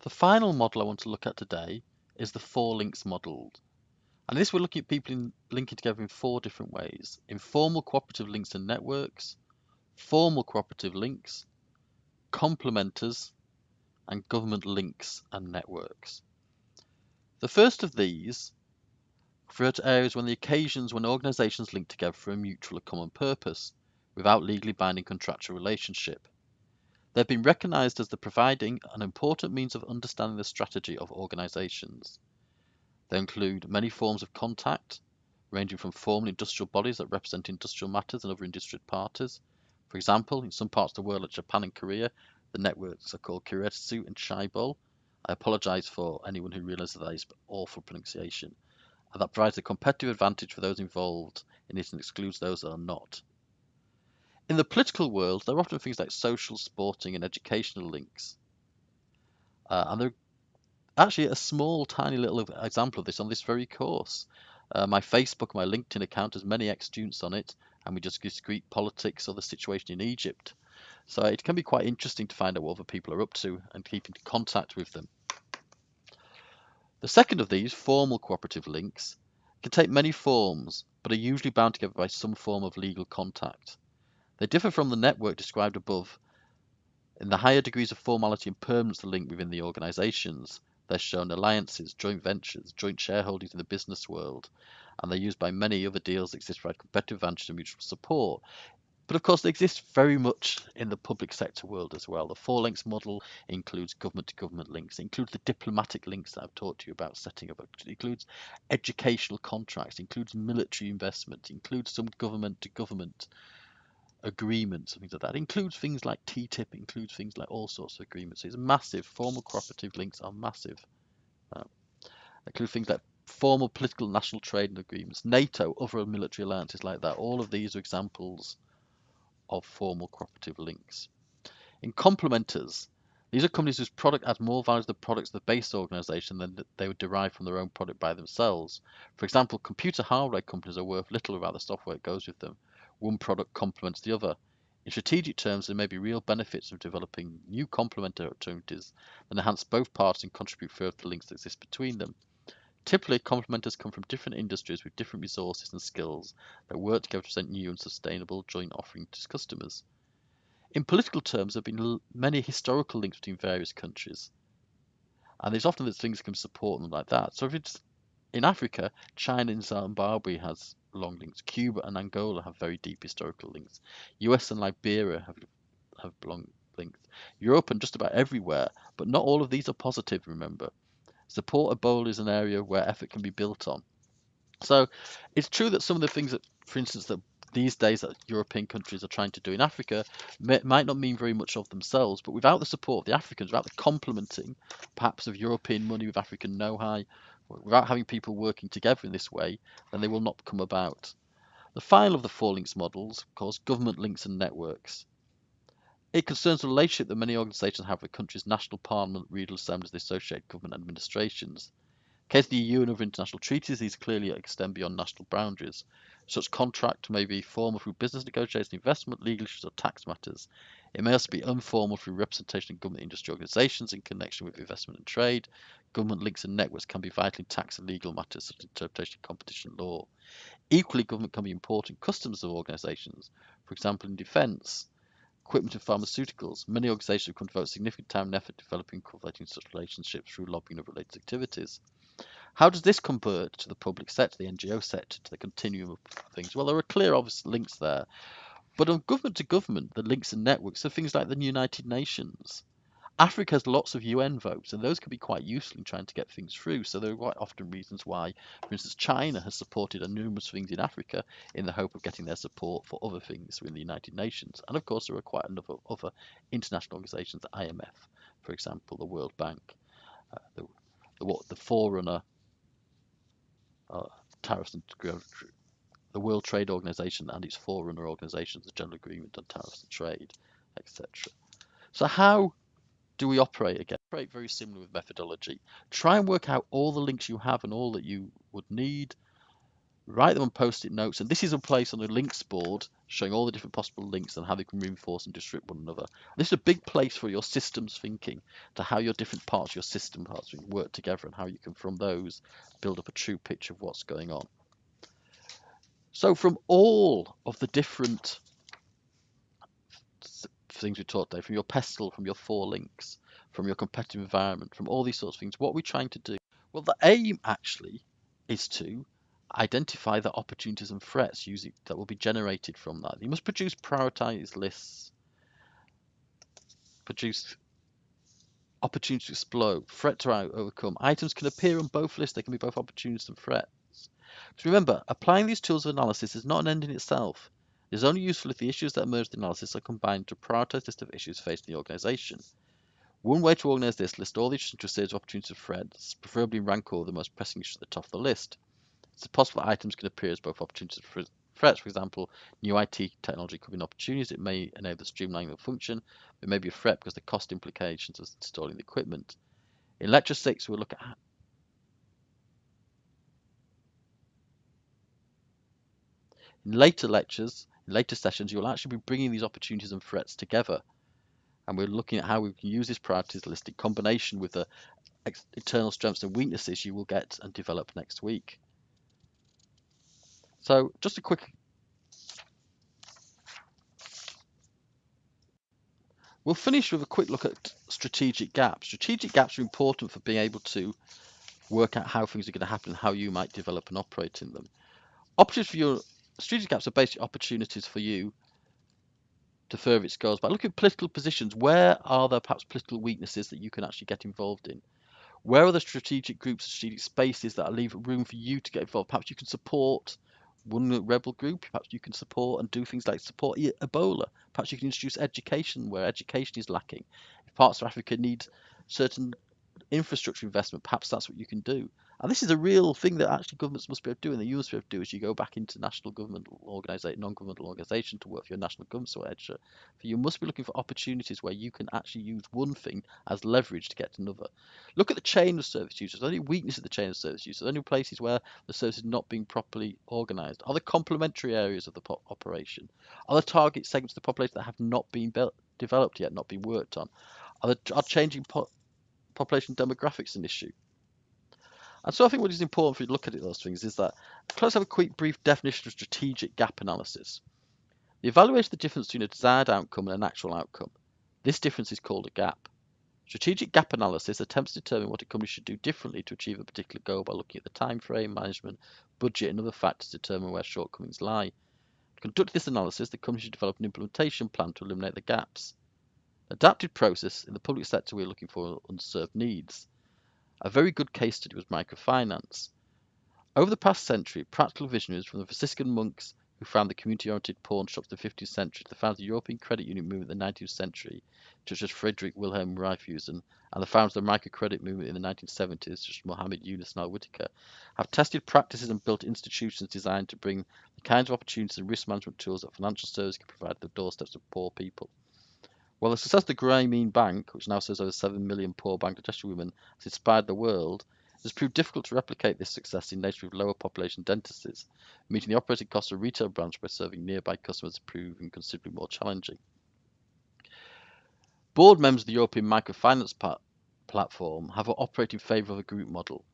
The final model I want to look at today is the 4 links model. And this we're looking at people linking together in 4 different ways: informal cooperative links and networks, formal cooperative links, complementers, and government links and networks. The first of these refer to areas when the occasions when organisations link together for a mutual or common purpose, without legally binding contractual relationship. They've been recognised as the providing an important means of understanding the strategy of organisations. They include many forms of contact, ranging from formal industrial bodies that represent industrial matters and other interested parties. For example, in some parts of the world like Japan and Korea, the networks are called Kiretsu and Chaibol. I apologise for anyone who realises that is awful pronunciation. And that provides a competitive advantage for those involved in it and excludes those that are not. In the political world, there are often things like social, sporting, and educational links. And there are actually a small, tiny little example of this on this very course. My Facebook, my LinkedIn account has many ex-students on it, and we just discuss Greek politics or the situation in Egypt. So it can be quite interesting to find out what other people are up to and keep in contact with them. The second of these, formal cooperative links, can take many forms, but are usually bound together by some form of legal contact. They differ from the network described above in the higher degrees of formality and permanence of the link within the organisations. They're shown alliances, joint ventures, joint shareholdings in the business world, and they're used by many other deals that exist to provide competitive advantage and mutual support. But of course, they exist very much in the public sector world as well. The 4 links model includes government-to-government links. It includes the diplomatic links that I've talked to you about setting up. It includes educational contracts. It includes military investment. It includes some government-to-government agreements and things like that. It includes things like TTIP. It includes things like all sorts of agreements. It's massive. Formal cooperative links are massive. They include things like formal political national trade agreements, NATO, other military alliances like that. All of these are examples of formal cooperative links. In complementers, these are companies whose product adds more value to the products of the base organisation than they would derive from their own product by themselves. For example, computer hardware companies are worth little without the software that goes with them. One product complements the other. In strategic terms, there may be real benefits of developing new complementary alternatives that enhance both parties and contribute further to the links that exist between them. Typically, complementers come from different industries with different resources and skills that work together to present new and sustainable joint offerings to customers. In political terms, there have been many historical links between various countries, and there's often that things can support them like that. So if it's in Africa, China and Zimbabwe has long links. Cuba and Angola have very deep historical links. US and Liberia have long links. Europe and just about everywhere, but not all of these are positive, remember. Support Ebola is an area where effort can be built on. So it's true that some of the things that, for instance, that these days that European countries are trying to do in Africa might not mean very much of themselves, but without the support of the Africans, without the complementing perhaps of European money with African know-how, without having people working together in this way, then they will not come about. The final of the 4 links models, of course, government links and networks. It concerns the relationship that many organisations have with countries' national parliament, regional assemblies, and associated government administrations. In case of the EU and other international treaties, these clearly extend beyond national boundaries. Such contract may be formal through business negotiations, investment, legal issues, or tax matters. It may also be informal through representation in government industry organisations in connection with investment and trade. Government links and networks can be vital in tax and legal matters such as interpretation of competition law. Equally, government can be important customers of organisations, for example in defence, equipment and pharmaceuticals. Many organisations have come to devote significant time and effort developing and cultivating such relationships through lobbying and related activities. How does this convert to the public sector, the NGO sector, to the continuum of things? Well, there are clear, obvious links there. But on government to government, the links and networks are things like the United Nations. Africa has lots of UN votes, and those can be quite useful in trying to get things through. So there are quite often reasons why, for instance, China has supported numerous things in Africa in the hope of getting their support for other things within the United Nations. And of course, there are quite a number of other international organisations, the IMF, for example, the World Bank, the forerunner, tariffs and the World Trade Organization and its forerunner organizations, the General Agreement on Tariffs and Trade, etc. So how do we operate again? Operate very similar with methodology. Try and work out all the links you have and all that you would need. write them on post-it notes, and this is a place on the links board showing all the different possible links and how they can reinforce and disrupt one another. This is a big place for your systems thinking, to how your different parts of your system parts work together and how you can, from those, build up a true picture of what's going on. So from all of the different things we talked today, from your pestle, from your 4 links, from your competitive environment, from all these sorts of things, what are we trying to do? Well, the aim actually is to identify the opportunities and threats that will be generated from that. You must produce prioritized lists, produce opportunities to explode, threat to overcome. Items can appear on both lists. They can be both opportunities and threats. So remember, applying these tools of analysis is not an end in itself. It is only useful if the issues that emerge in the analysis are combined to a prioritized list of issues facing the organization. One way to organize this, list all the issues into a series of opportunities and threats, preferably rank all the most pressing issues at the top of the list. It's possible that items can appear as both opportunities and threats. For example, new IT technology could be an opportunity. It may enable the streamlining of function. It may be a threat because of the cost implications of installing the equipment. In Lecture 6, we'll look at in later sessions, you'll actually be bringing these opportunities and threats together. And we're looking at how we can use this priorities list in combination with the internal strengths and weaknesses you will get and develop next week. So just a quick, we'll finish with a quick look at strategic gaps. Strategic gaps are important for being able to work out how things are going to happen and how you might develop and operate in them. Opportunities for your strategic gaps are basically opportunities for you to further its goals. But look at political positions. Where are there perhaps political weaknesses that you can actually get involved in? Where are the strategic groups, strategic spaces that leave room for you to get involved? Perhaps you can support one rebel group. Perhaps you can support and do things like support Ebola. Perhaps you can introduce education where education is lacking. If parts of Africa need certain infrastructure investment, perhaps that's what you can do. And this is a real thing that actually governments must be able to do, and that you must be able to do as you go back into national government non-governmental organisation to work for your national government. So you must be looking for opportunities where you can actually use one thing as leverage to get to another. Look at the chain of service users. Are there any weaknesses of the chain of service users? Are there any places where the service is not being properly organised? Are there complementary areas of the operation? Are there target segments of the population that have not been developed yet, not been worked on? Are changing population demographics an issue? And so I think what is important for you to look at those things is that, let's have a quick brief definition of strategic gap analysis. The evaluation of the difference between a desired outcome and an actual outcome. This difference is called a gap. Strategic gap analysis attempts to determine what a company should do differently to achieve a particular goal by looking at the time frame, management, budget, and other factors to determine where shortcomings lie. To conduct this analysis, the company should develop an implementation plan to eliminate the gaps. Adaptive process in the public sector, we're looking for unserved needs. A very good case study was microfinance. Over the past century, practical visionaries from the Franciscan monks who founded the community-oriented pawn shops in the 15th century to the founders of the European credit union movement in the 19th century, such as Friedrich Wilhelm Raiffeisen, and the founders of the microcredit movement in the 1970s, such as Mohammed Yunus and Al Whitaker, have tested practices and built institutions designed to bring the kinds of opportunities and risk management tools that financial services can provide at the doorsteps of poor people. While the success of the Grameen Bank, which now serves over 7 million poor Bangladeshi women, has inspired the world, it has proved difficult to replicate this success in nations with lower population densities, meeting the operating costs of a retail branch by serving nearby customers proving considerably more challenging. Board members of the European Microfinance Platform have operated in favour of a group model.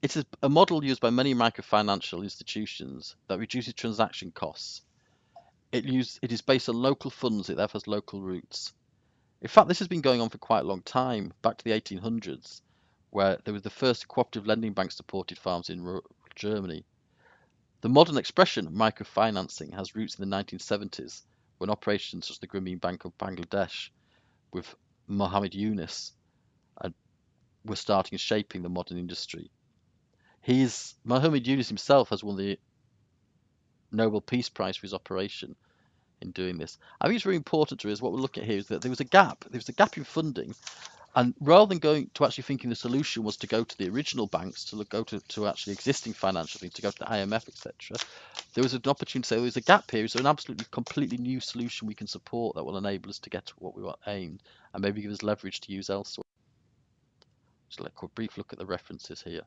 It is a model used by many microfinancial institutions that reduces transaction costs. It is based on local funds, it therefore has local roots. In fact, this has been going on for quite a long time, back to the 1800s, where there was the first cooperative lending bank supported farms in rural Germany. The modern expression microfinancing has roots in the 1970s, when operations such as the Grameen Bank of Bangladesh with Mohammed Yunus were starting and shaping the modern industry. Mohammed Yunus himself has won the Nobel Peace Prize for his operation in doing this. I think it's very important to us. What we're looking at here is that there was a gap. There was a gap in funding, and rather than going to actually thinking the solution was to go to the original banks, to go to actually existing financial things, to go to the IMF, etc., there was an opportunity to say, there's a gap here. Is there an absolutely completely new solution we can support that will enable us to get to what we want aimed, and maybe give us leverage to use elsewhere? Just a brief look at the references here.